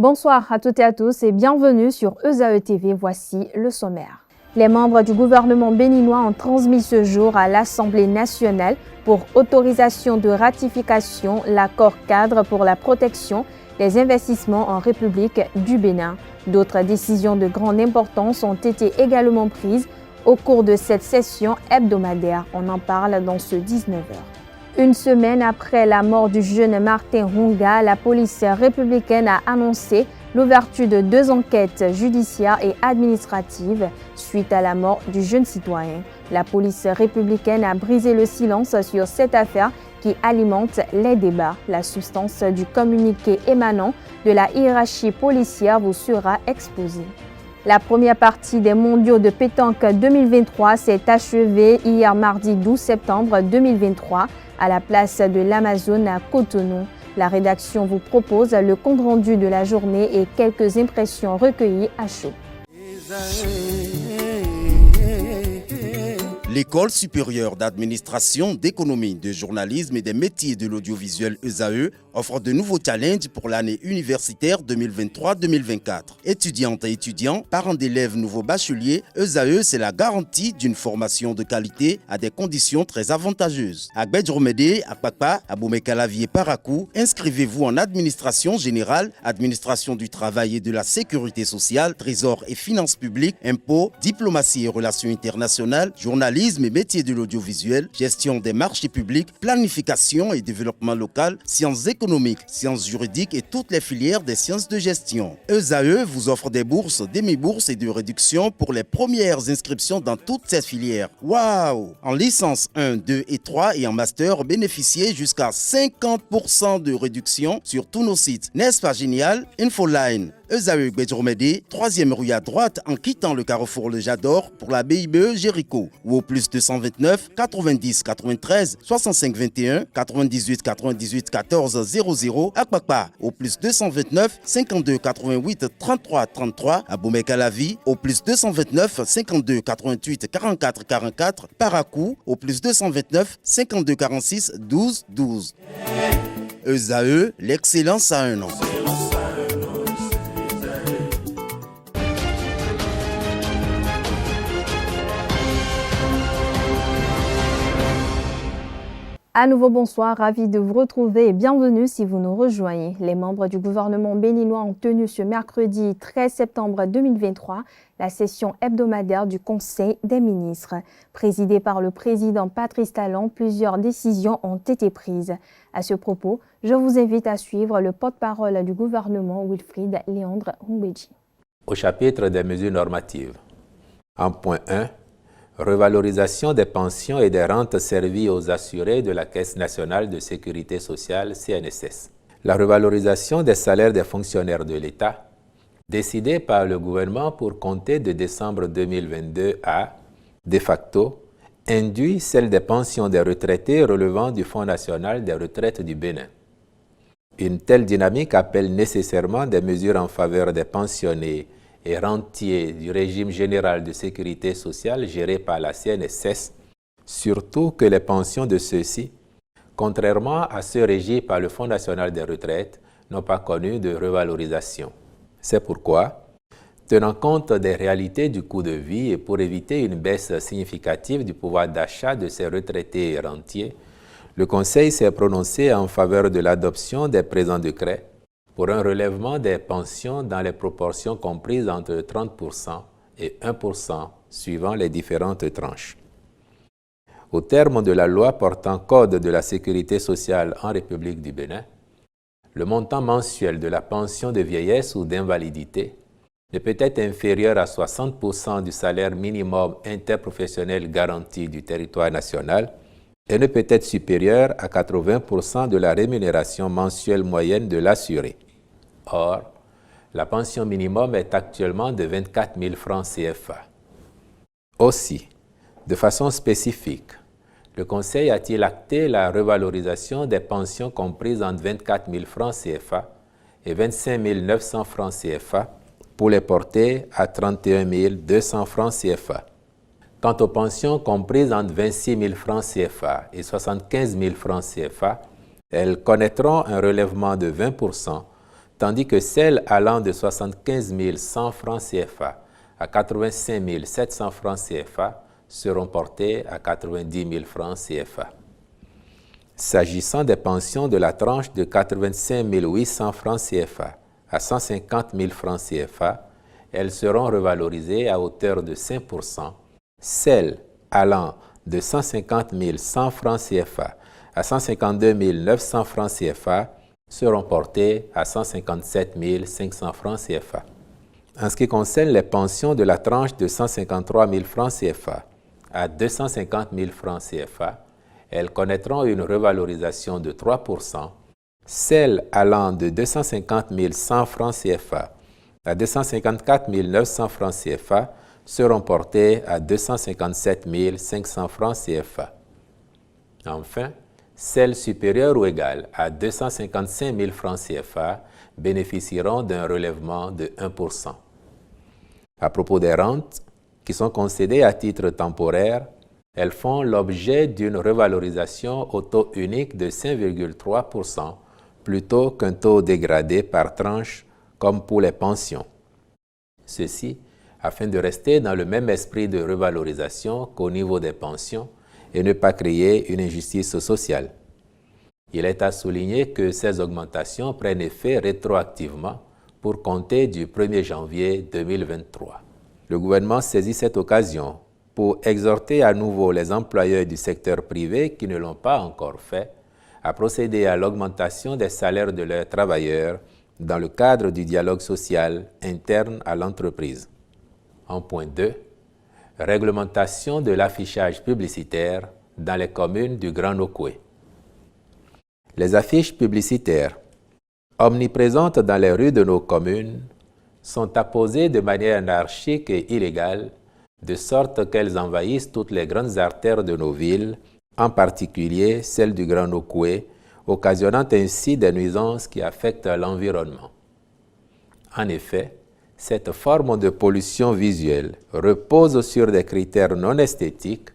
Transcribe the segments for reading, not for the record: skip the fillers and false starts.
Bonsoir à toutes et à tous et bienvenue sur ESAE TV. Voici le sommaire. Les membres du gouvernement béninois ont transmis ce jour à l'Assemblée nationale pour autorisation de ratification l'accord cadre pour la protection des investissements en République du Bénin. D'autres décisions de grande importance ont été également prises au cours de cette session hebdomadaire. On en parle dans ce 19h. Une semaine après la mort du jeune Martin Hunga, la police républicaine a annoncé l'ouverture de 2 enquêtes judiciaires et administratives suite à la mort du jeune citoyen. La police républicaine a brisé le silence sur cette affaire qui alimente les débats. La substance du communiqué émanant de la hiérarchie policière vous sera exposée. La première partie des mondiaux de pétanque 2023 s'est achevée hier mardi 12 septembre 2023 à la place de l'Amazone à Cotonou. La rédaction vous propose le compte-rendu de la journée et quelques impressions recueillies à chaud. L'École supérieure d'administration, d'économie, de journalisme et des métiers de l'audiovisuel ESAE offre de nouveaux challenges pour l'année universitaire 2023-2024. Étudiantes et étudiants, parents d'élèves nouveaux bacheliers, ESAE, c'est la garantie d'une formation de qualité à des conditions très avantageuses. À Gbedjromede, à Kpakpa, à Boumekalavi et Parakou, inscrivez-vous en administration générale, administration du travail et de la sécurité sociale, trésor et finances publiques, impôts, diplomatie et relations internationales, journalisme et métiers de l'audiovisuel, gestion des marchés publics, planification et développement local, sciences économiques, sciences juridiques et toutes les filières des sciences de gestion. ESAE vous offre des bourses, demi-bourses et de réductions pour les premières inscriptions dans toutes ces filières. Waouh! En licence 1, 2 et 3 et en master, bénéficiez jusqu'à 50% de réduction sur tous nos sites. N'est-ce pas génial? Infoline. ESAE Gbedjromede, 3e rue à droite en quittant le carrefour Le Jador pour la BIBE Jéricho ou au plus 229 90 93 65 21 98 98 14 00 à Kpakpa au plus 229 52 88 33 33 à Boumekalavi au plus 229 52 88 44 44 Parakou au plus 229 52 46 12 12. ESAE, l'excellence à un nom. À nouveau, bonsoir, ravi de vous retrouver et bienvenue si vous nous rejoignez. Les membres du gouvernement béninois ont tenu ce mercredi 13 septembre 2023 la session hebdomadaire du Conseil des ministres. Présidée par le président Patrice Talon, plusieurs décisions ont été prises. À ce propos, je vous invite à suivre le porte-parole du gouvernement Wilfried Léandre Humbedji. Au chapitre des mesures normatives, en point 1, revalorisation des pensions et des rentes servies aux assurés de la Caisse nationale de sécurité sociale CNSS. La revalorisation des salaires des fonctionnaires de l'État, décidée par le gouvernement pour compter de décembre 2022 a, de facto, induit celle des pensions des retraités relevant du Fonds national des retraites du Bénin. Une telle dynamique appelle nécessairement des mesures en faveur des pensionnés et rentiers du régime général de sécurité sociale géré par la CNSS, surtout que les pensions de ceux-ci, contrairement à ceux régis par le Fonds national des retraites, n'ont pas connu de revalorisation. C'est pourquoi, tenant compte des réalités du coût de vie et pour éviter une baisse significative du pouvoir d'achat de ces retraités et rentiers, le Conseil s'est prononcé en faveur de l'adoption des présents décrets pour un relèvement des pensions dans les proportions comprises entre 30% et 1% suivant les différentes tranches. Au terme de la loi portant Code de la sécurité sociale en République du Bénin, le montant mensuel de la pension de vieillesse ou d'invalidité ne peut être inférieur à 60% du salaire minimum interprofessionnel garanti du territoire national et ne peut être supérieur à 80% de la rémunération mensuelle moyenne de l'assuré. Or, la pension minimum est actuellement de 24 000 francs CFA. Aussi, de façon spécifique, le Conseil a-t-il acté la revalorisation des pensions comprises entre 24 000 francs CFA et 25 900 francs CFA pour les porter à 31 200 francs CFA. Quant aux pensions comprises entre 26 000 francs CFA et 75 000 francs CFA, elles connaîtront un relèvement de 20%, tandis que celles allant de 75 100 francs CFA à 85 700 francs CFA seront portées à 90 000 francs CFA. S'agissant des pensions de la tranche de 85 800 francs CFA à 150 000 francs CFA, elles seront revalorisées à hauteur de 5%. Celles allant de 150 100 francs CFA à 152 900 francs CFA seront portées à 157 500 francs CFA. En ce qui concerne les pensions de la tranche de 153 000 francs CFA à 250 000 francs CFA, elles connaîtront une revalorisation de 3%. Celles allant de 250 100 francs CFA à 254 900 francs CFA seront portées à 257 500 francs CFA. Enfin, celles supérieures ou égales à 255 000 francs CFA bénéficieront d'un relèvement de 1%. À propos des rentes qui sont concédées à titre temporaire, elles font l'objet d'une revalorisation au taux unique de 5,3% plutôt qu'un taux dégradé par tranche comme pour les pensions. Ceci afin de rester dans le même esprit de revalorisation qu'au niveau des pensions et ne pas créer une injustice sociale. Il est à souligner que ces augmentations prennent effet rétroactivement pour compter du 1er janvier 2023. Le gouvernement saisit cette occasion pour exhorter à nouveau les employeurs du secteur privé qui ne l'ont pas encore fait à procéder à l'augmentation des salaires de leurs travailleurs dans le cadre du dialogue social interne à l'entreprise. En point 2, réglementation de l'affichage publicitaire dans les communes du Grand Nokoué. Les affiches publicitaires, omniprésentes dans les rues de nos communes, sont apposées de manière anarchique et illégale, de sorte qu'elles envahissent toutes les grandes artères de nos villes, en particulier celle du Grand Nokoué, occasionnant ainsi des nuisances qui affectent l'environnement. En effet, cette forme de pollution visuelle repose sur des critères non esthétiques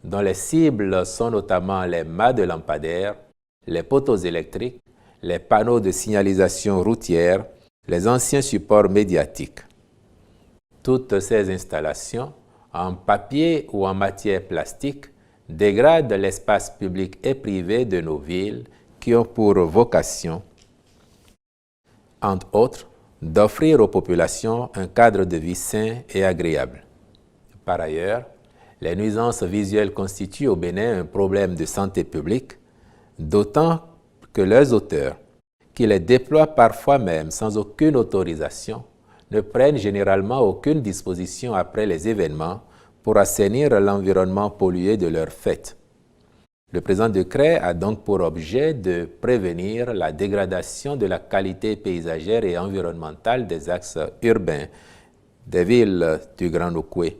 dont les cibles sont notamment les mâts de lampadaires, les poteaux électriques, les panneaux de signalisation routière, les anciens supports médiatiques. Toutes ces installations, en papier ou en matière plastique, dégradent l'espace public et privé de nos villes qui ont pour vocation, entre autres, d'offrir aux populations un cadre de vie sain et agréable. Par ailleurs, les nuisances visuelles constituent au Bénin un problème de santé publique, d'autant que leurs auteurs, qui les déploient parfois même sans aucune autorisation, ne prennent généralement aucune disposition après les événements pour assainir l'environnement pollué de leurs fêtes. Le présent décret a donc pour objet de prévenir la dégradation de la qualité paysagère et environnementale des axes urbains des villes du Grand Nokoué.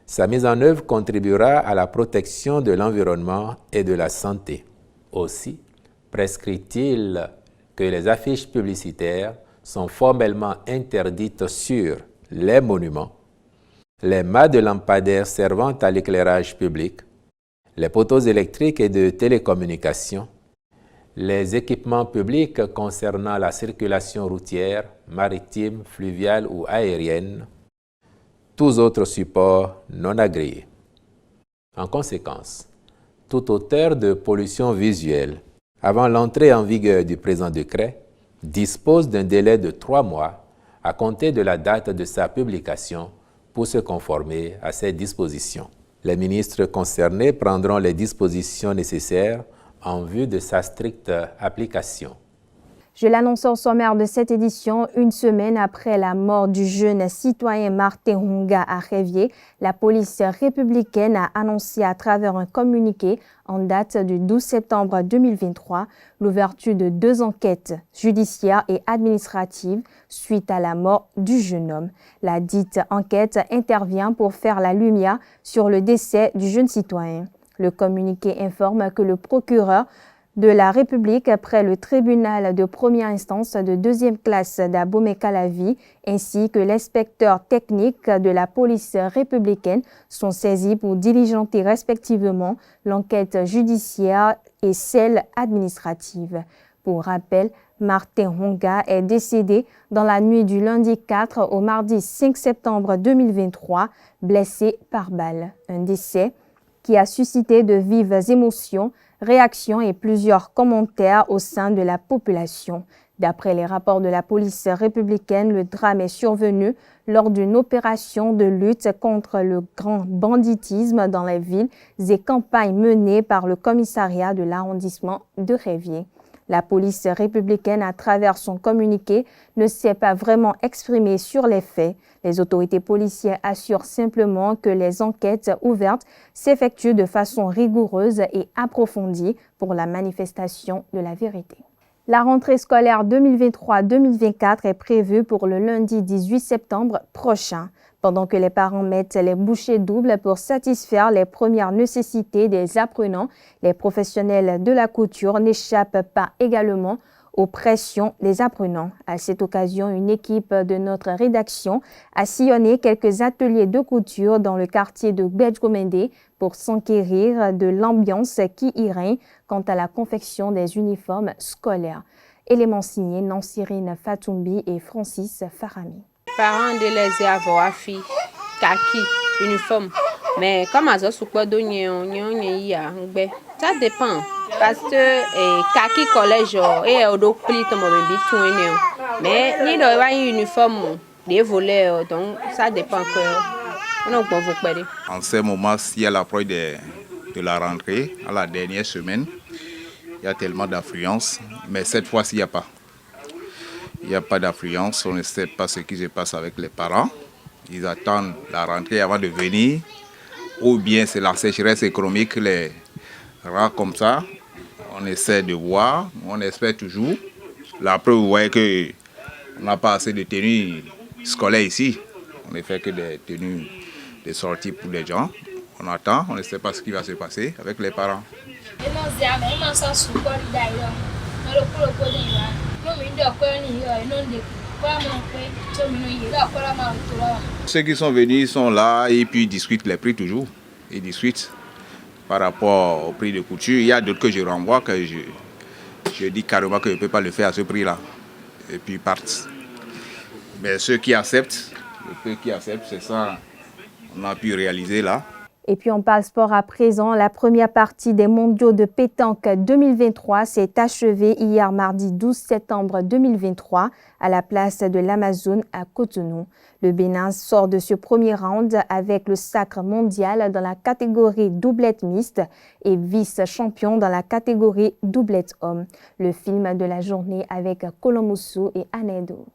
Sa mise en œuvre contribuera à la protection de l'environnement et de la santé. Aussi, prescrit-il que les affiches publicitaires sont formellement interdites sur les monuments, les mâts de lampadaires servant à l'éclairage public, les poteaux électriques et de télécommunications, les équipements publics concernant la circulation routière, maritime, fluviale ou aérienne, tous autres supports non agréés. En conséquence, tout auteur de pollution visuelle, avant l'entrée en vigueur du présent décret, dispose d'un délai de 3 mois à compter de la date de sa publication pour se conformer à ces dispositions. Les ministres concernés prendront les dispositions nécessaires en vue de sa stricte application. Je l'annonce au sommaire de cette édition, une semaine après la mort du jeune citoyen Martin Hunga à Révier, la police républicaine a annoncé à travers un communiqué en date du 12 septembre 2023 l'ouverture de 2 enquêtes judiciaires et administratives suite à la mort du jeune homme. La dite enquête intervient pour faire la lumière sur le décès du jeune citoyen. Le communiqué informe que le procureur de la République près le tribunal de première instance de 2e classe d'Abomey-Calavi ainsi que l'inspecteur technique de la police républicaine sont saisis pour diligenter respectivement l'enquête judiciaire et celle administrative. Pour rappel, Martin Honga est décédé dans la nuit du lundi 4 au mardi 5 septembre 2023, blessé par balle. Un décès qui a suscité de vives émotions, réactions et plusieurs commentaires au sein de la population. D'après les rapports de la police républicaine, le drame est survenu lors d'une opération de lutte contre le grand banditisme dans les villes et campagnes menées par le commissariat de l'arrondissement de Révier. La police républicaine, à travers son communiqué, ne s'est pas vraiment exprimée sur les faits. Les autorités policières assurent simplement que les enquêtes ouvertes s'effectuent de façon rigoureuse et approfondie pour la manifestation de la vérité. La rentrée scolaire 2023-2024 est prévue pour le lundi 18 septembre prochain. Pendant que les parents mettent les bouchées doubles pour satisfaire les premières nécessités des apprenants, les professionnels de la couture n'échappent pas également aux pressions des apprenants. À cette occasion, une équipe de notre rédaction a sillonné quelques ateliers de couture dans le quartier de Bedjgomende pour s'enquérir de l'ambiance qui y règne quant à la confection des uniformes scolaires. Éléments signés Nansirine Fatoumbi et Francis Farami. Parents de les avoir filles, kaki, uniforme. Mais comme à ça, ça dépend. Parce que kaki collège et au pli mais ni le uniforme des volets, donc ça dépend que. En ce moment, s'il y a l'approche de la rentrée, à la dernière semaine, il y a tellement d'affluence, mais cette fois-ci, il n'y a pas. Il n'y a pas d'affluence, on ne sait pas ce qui se passe avec les parents. Ils attendent la rentrée avant de venir, ou bien c'est la sécheresse économique qui les rend comme ça. On essaie de voir, on espère toujours. La preuve, vous voyez qu'on n'a pas assez de tenues scolaires ici. On ne fait que des tenues de sortie pour les gens. On attend, on ne sait pas ce qui va se passer avec les parents. Ceux qui sont venus sont là et puis ils discutent les prix toujours. Ils discutent par rapport au prix de couture. Il y a d'autres que je renvoie, que je dis carrément que je ne peux pas le faire à ce prix-là. Et puis ils partent. Mais ceux qui acceptent, c'est ça qu'on a pu réaliser là. Et puis on parle sport à présent. La première partie des mondiaux de pétanque 2023 s'est achevée hier mardi 12 septembre 2023 à la place de l'Amazone à Cotonou. Le Bénin sort de ce premier round avec le sacre mondial dans la catégorie doublette mixte et vice-champion dans la catégorie doublette homme. Le film de la journée avec Kolomusu et Anedo.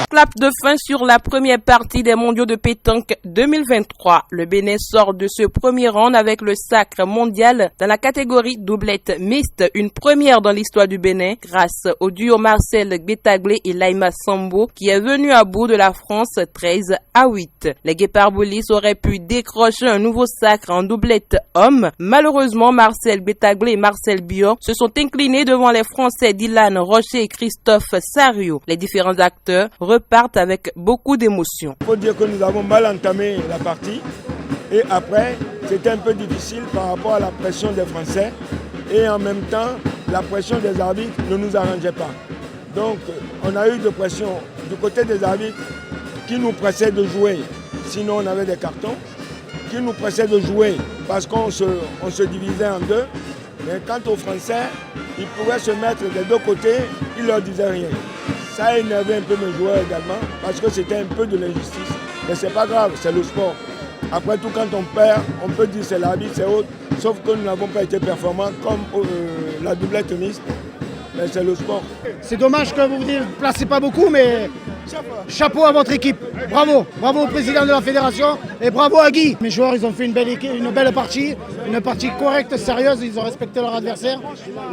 Clap de fin sur la première partie des mondiaux de pétanque 2023. Le Bénin sort de ce premier round avec le sacre mondial dans la catégorie doublette mixte, une première dans l'histoire du Bénin grâce au duo Marcel Gbetaglé et Laïma Sambo qui est venu à bout de la France 13-8. Les Guépards Boulis auraient pu décrocher un nouveau sacre en doublette homme. Malheureusement, Marcel Gbetaglé et Marcel Bior se sont inclinés devant les Français Dylan Rocher et Christophe Sario. Les différents acteurs repartent avec beaucoup d'émotion. Il faut dire que nous avons mal entamé la partie et après c'était un peu difficile par rapport à la pression des Français et en même temps la pression des arbitres ne nous arrangeait pas. Donc on a eu de pression du côté des arbitres qui nous pressaient de jouer, sinon on avait des cartons, qui nous pressaient de jouer parce qu'on se divisait en deux. Mais quant aux Français, ils pouvaient se mettre des deux côtés, ils ne leur disaient rien. Ça a énervé un peu mes joueurs également, parce que c'était un peu de l'injustice. Mais c'est pas grave, c'est le sport. Après tout, quand on perd, on peut dire c'est l'arbitre, c'est autre. Sauf que nous n'avons pas été performants comme la doublette mixte. Mais c'est le sport. C'est dommage que vous ne placez pas beaucoup, mais chapeau à votre équipe. Bravo. Bravo au président de la fédération et bravo à Guy. Mes joueurs, ils ont fait une belle partie, une partie correcte, sérieuse. Ils ont respecté leur adversaire.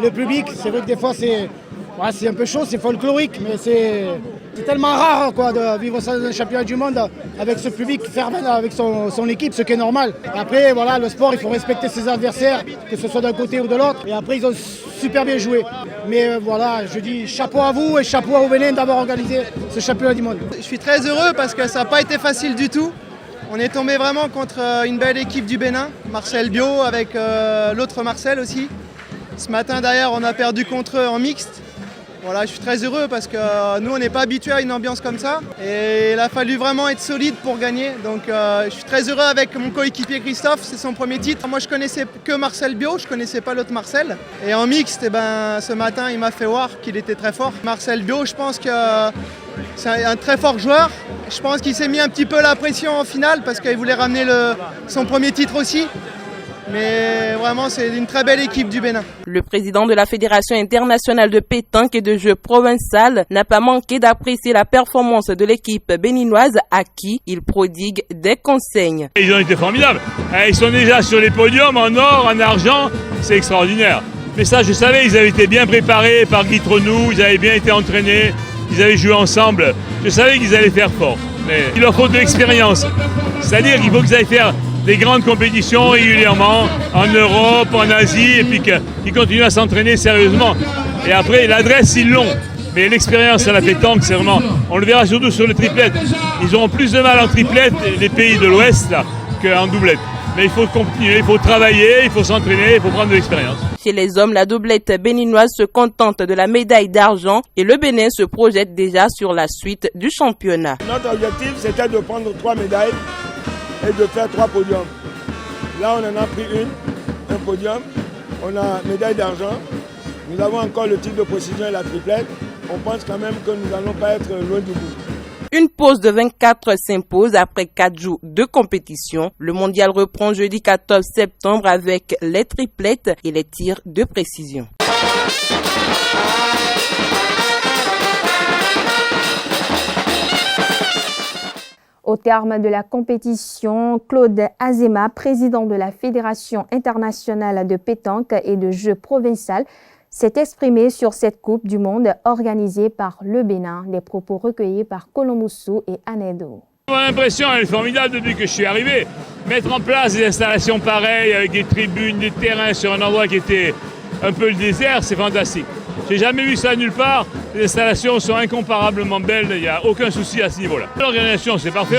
Le public, c'est vrai que des fois, c'est un peu chaud, c'est folklorique, mais C'est tellement rare quoi, de vivre ça dans un championnat du monde avec ce public fervent, avec son équipe, ce qui est normal. Et après, voilà, le sport, il faut respecter ses adversaires, que ce soit d'un côté ou de l'autre. Et après, ils ont super bien joué. Mais voilà, je dis chapeau à vous et chapeau au Bénin d'avoir organisé ce championnat du monde. Je suis très heureux parce que ça n'a pas été facile du tout. On est tombé vraiment contre une belle équipe du Bénin, Marcel Bio avec l'autre Marcel aussi. Ce matin d'ailleurs, on a perdu contre eux en mixte. Voilà, je suis très heureux parce que nous, on n'est pas habitués à une ambiance comme ça. Et il a fallu vraiment être solide pour gagner. Donc je suis très heureux avec mon coéquipier Christophe, c'est son premier titre. Moi, je connaissais que Marcel Bio, je connaissais pas l'autre Marcel. Et en mixte, ce matin, il m'a fait voir qu'il était très fort. Marcel Bio, je pense que c'est un très fort joueur. Je pense qu'il s'est mis un petit peu la pression en finale parce qu'il voulait ramener son premier titre aussi. Mais vraiment, c'est une très belle équipe du Bénin. Le président de la Fédération internationale de pétanque et de jeux provincial n'a pas manqué d'apprécier la performance de l'équipe béninoise à qui il prodigue des conseils. Ils ont été formidables. Ils sont déjà sur les podiums en or, en argent. C'est extraordinaire. Mais ça, je savais, ils avaient été bien préparés par Guy Tronou, ils avaient bien été entraînés, ils avaient joué ensemble. Je savais qu'ils allaient faire fort. Mais il leur faut de l'expérience. C'est-à-dire qu'il faut qu'ils aillent faire des grandes compétitions régulièrement en Europe, en Asie, et puis qu'ils continuent à s'entraîner sérieusement. Et après, l'adresse, ils l'ont. Mais l'expérience à la pétanque, c'est vraiment... On le verra surtout sur le triplette. Ils auront plus de mal en triplette, les pays de l'Ouest, qu'en doublette. Mais il faut continuer, il faut travailler, il faut s'entraîner, il faut prendre de l'expérience. Chez les hommes, la doublette béninoise se contente de la médaille d'argent et le Bénin se projette déjà sur la suite du championnat. Notre objectif, c'était de prendre 3 médailles et de faire 3 podiums. Là, on en a pris un podium, on a médaille d'argent. Nous avons encore le titre de précision et la triplette. On pense quand même que nous n'allons pas être loin du bout. Une pause de 24 s'impose après 4 jours de compétition. Le mondial reprend jeudi 14 septembre avec les triplettes et les tirs de précision. Au terme de la compétition, Claude Azema, président de la Fédération internationale de pétanque et de jeux provincial, s'est exprimé sur cette Coupe du Monde organisée par le Bénin. Des propos recueillis par Kolomoussou et Anedo. Mon impression, elle est formidable depuis que je suis arrivé. Mettre en place des installations pareilles avec des tribunes, des terrains sur un endroit qui était un peu le désert, c'est fantastique. J'ai jamais vu ça nulle part. Les installations sont incomparablement belles, il n'y a aucun souci à ce niveau-là. L'organisation, c'est parfait.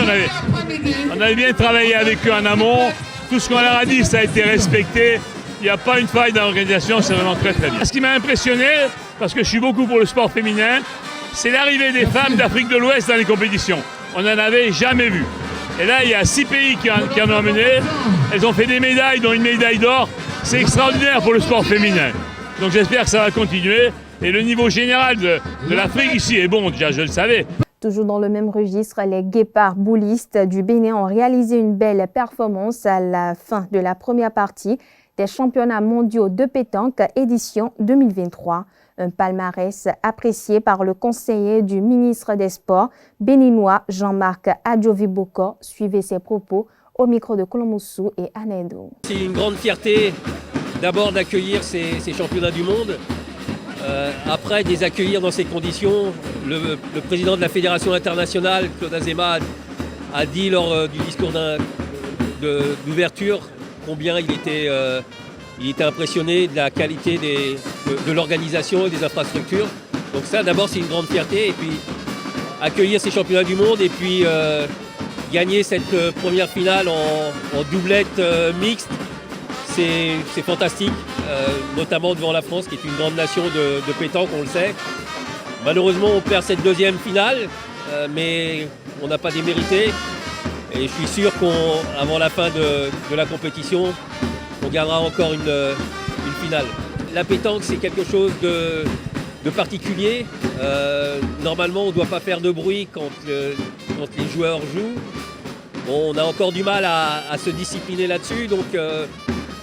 On avait bien travaillé avec eux en amont. Tout ce qu'on leur a dit, ça a été respecté. Il n'y a pas une faille dans l'organisation, c'est vraiment très très bien. Ce qui m'a impressionné, parce que je suis beaucoup pour le sport féminin, c'est l'arrivée des femmes d'Afrique de l'Ouest dans les compétitions. On n'en avait jamais vu. Et là, il y a 6 pays qui en ont amené. Elles ont fait des médailles, dont une médaille d'or. C'est extraordinaire pour le sport féminin. Donc j'espère que ça va continuer. Et le niveau général de l'Afrique ici est bon, déjà je le savais. Toujours dans le même registre, les guépards boulistes du Bénin ont réalisé une belle performance à la fin de la première partie des championnats mondiaux de pétanque édition 2023. Un palmarès apprécié par le conseiller du ministre des Sports béninois Jean-Marc Adjoviboko. Suivez ses propos au micro de Kolomoussou et Anedo. C'est une grande fierté d'abord d'accueillir ces championnats du monde. Après, de les accueillir dans ces conditions, le président de la Fédération internationale, Claude Azema, a dit lors du discours d'ouverture combien il était impressionné de la qualité de l'organisation et des infrastructures. Donc ça, d'abord, c'est une grande fierté. Et puis, accueillir ces championnats du monde et puis gagner cette première finale en doublette mixte, c'est fantastique, notamment devant la France, qui est une grande nation de pétanque, on le sait. Malheureusement, on perd cette deuxième finale, mais on n'a pas démérité. Et je suis sûr qu'avant la fin de la compétition, on gagnera encore une finale. La pétanque, c'est quelque chose de particulier. Normalement, on ne doit pas faire de bruit quand les joueurs jouent. Bon, on a encore du mal à se discipliner là-dessus, donc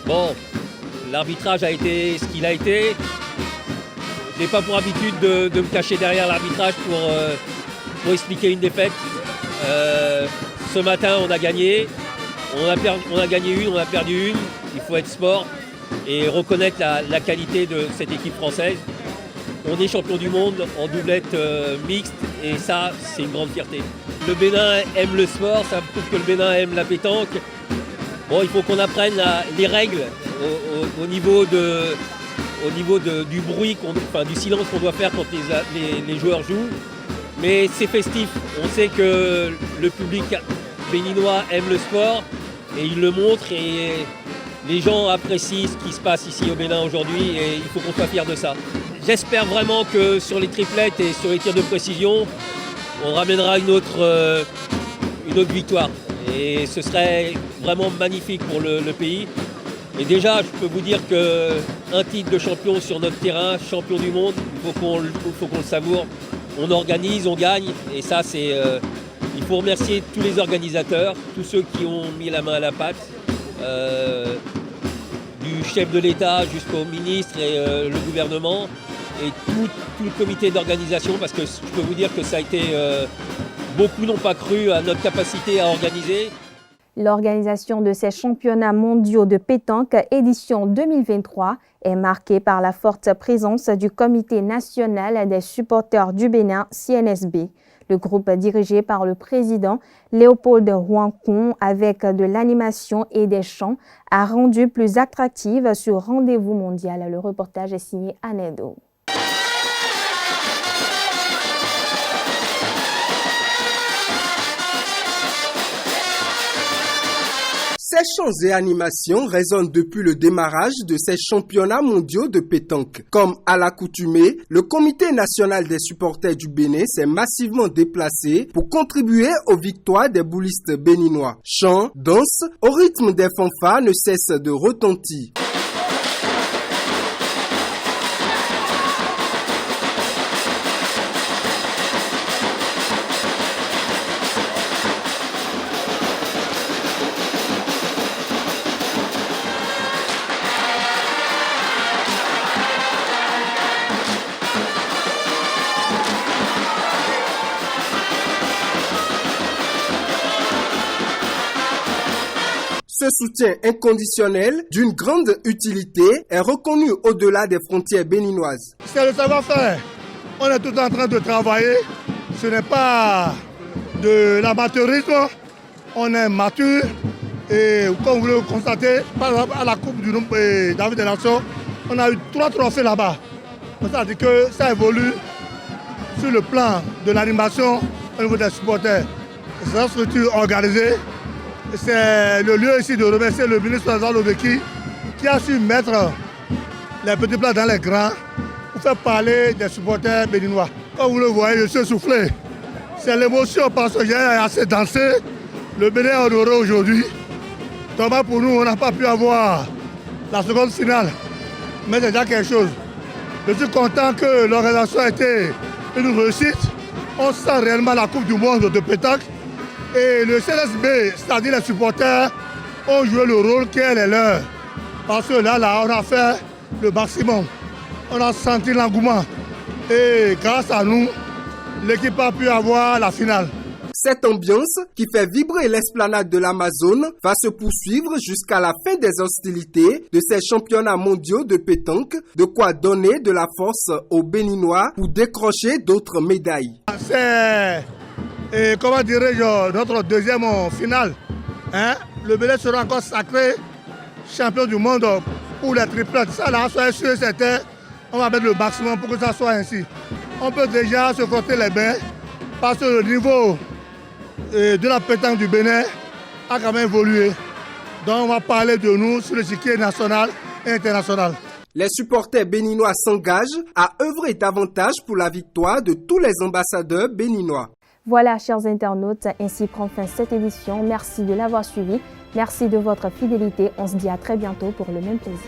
bon, l'arbitrage a été ce qu'il a été. Je n'ai pas pour habitude de me cacher derrière l'arbitrage pour expliquer une défaite. Ce matin, on a gagné. On a gagné une, on a perdu une. Il faut être sport et reconnaître la qualité de cette équipe française. On est champion du monde en doublette mixte Et ça, c'est une grande fierté. Le Bénin aime le sport, ça prouve que le Bénin aime la pétanque. Bon, il faut qu'on apprenne les règles au niveau du bruit, du silence qu'on doit faire quand les joueurs jouent. Mais c'est festif. On sait que le public béninois aime le sport et il le montre. Et les gens apprécient ce qui se passe ici au Bénin aujourd'hui et il faut qu'on soit fiers de ça. J'espère vraiment que sur les triplettes et sur les tirs de précision, on ramènera une autre victoire. Et ce serait vraiment magnifique pour le pays. Et déjà, je peux vous dire qu'un titre de champion sur notre terrain, champion du monde, il faut qu'on le savoure. On organise, on gagne. Et ça, il faut remercier tous les organisateurs, tous ceux qui ont mis la main à la pâte. Du chef de l'État jusqu'au ministre et le gouvernement et tout le comité d'organisation, parce que je peux vous dire que ça a été... beaucoup n'ont pas cru à notre capacité à organiser. L'organisation de ces championnats mondiaux de pétanque édition 2023 est marquée par la forte présence du Comité national des supporters du Bénin, CNSB. Le groupe dirigé par le président Léopold Huancon, avec de l'animation et des chants, a rendu plus attractive ce rendez-vous mondial. Le reportage est signé Anedo. Ces chants et animations résonnent depuis le démarrage de ces championnats mondiaux de pétanque. Comme à l'accoutumée, le Comité national des supporters du Bénin s'est massivement déplacé pour contribuer aux victoires des boulistes béninois. Chants, danses, au rythme des fanfares ne cessent de retentir. Ce soutien inconditionnel d'une grande utilité est reconnu au-delà des frontières béninoises. C'est le savoir-faire. On est tout en train de travailler. Ce n'est pas de l'amateurisme. On est mature. Et comme vous le constatez, par exemple à la Coupe du David des Nations, on a eu 3 trophées là-bas. Ça veut dire que ça évolue sur le plan de l'animation au niveau des supporters. C'est une structure organisée. C'est le lieu ici de remercier le ministre Zalobeki qui a su mettre les petits plats dans les grands pour faire parler des supporters béninois. Comme vous le voyez, je suis soufflé. C'est l'émotion parce que j'ai assez dansé. Le Bénin est honoré aujourd'hui. Thomas, pour nous, on n'a pas pu avoir la seconde finale. Mais c'est déjà quelque chose. Je suis content que l'organisation a été une réussite. On sent réellement la Coupe du Monde de pétanque. Et le CNSB, c'est-à-dire les supporters, ont joué le rôle qui est le leur. Parce que là, on a fait le maximum. On a senti l'engouement. Et grâce à nous, l'équipe a pu avoir la finale. Cette ambiance qui fait vibrer l'esplanade de l'Amazone va se poursuivre jusqu'à la fin des hostilités de ces championnats mondiaux de pétanque, de quoi donner de la force aux Béninois pour décrocher d'autres médailles. C'est, comment dirais-je, notre deuxième finale. Le Bénin sera encore sacré champion du monde pour les triplettes. Ça là, soyez sûr et certain, on va mettre le maximum pour que ça soit ainsi. On peut déjà se frotter les bains parce que le niveau de la pétanque du Bénin a quand même évolué. Donc on va parler de nous sur le circuit national et international. Les supporters béninois s'engagent à œuvrer davantage pour la victoire de tous les ambassadeurs béninois. Voilà, chers internautes, ainsi prend fin cette édition. Merci de l'avoir suivi. Merci de votre fidélité. On se dit à très bientôt pour le même plaisir.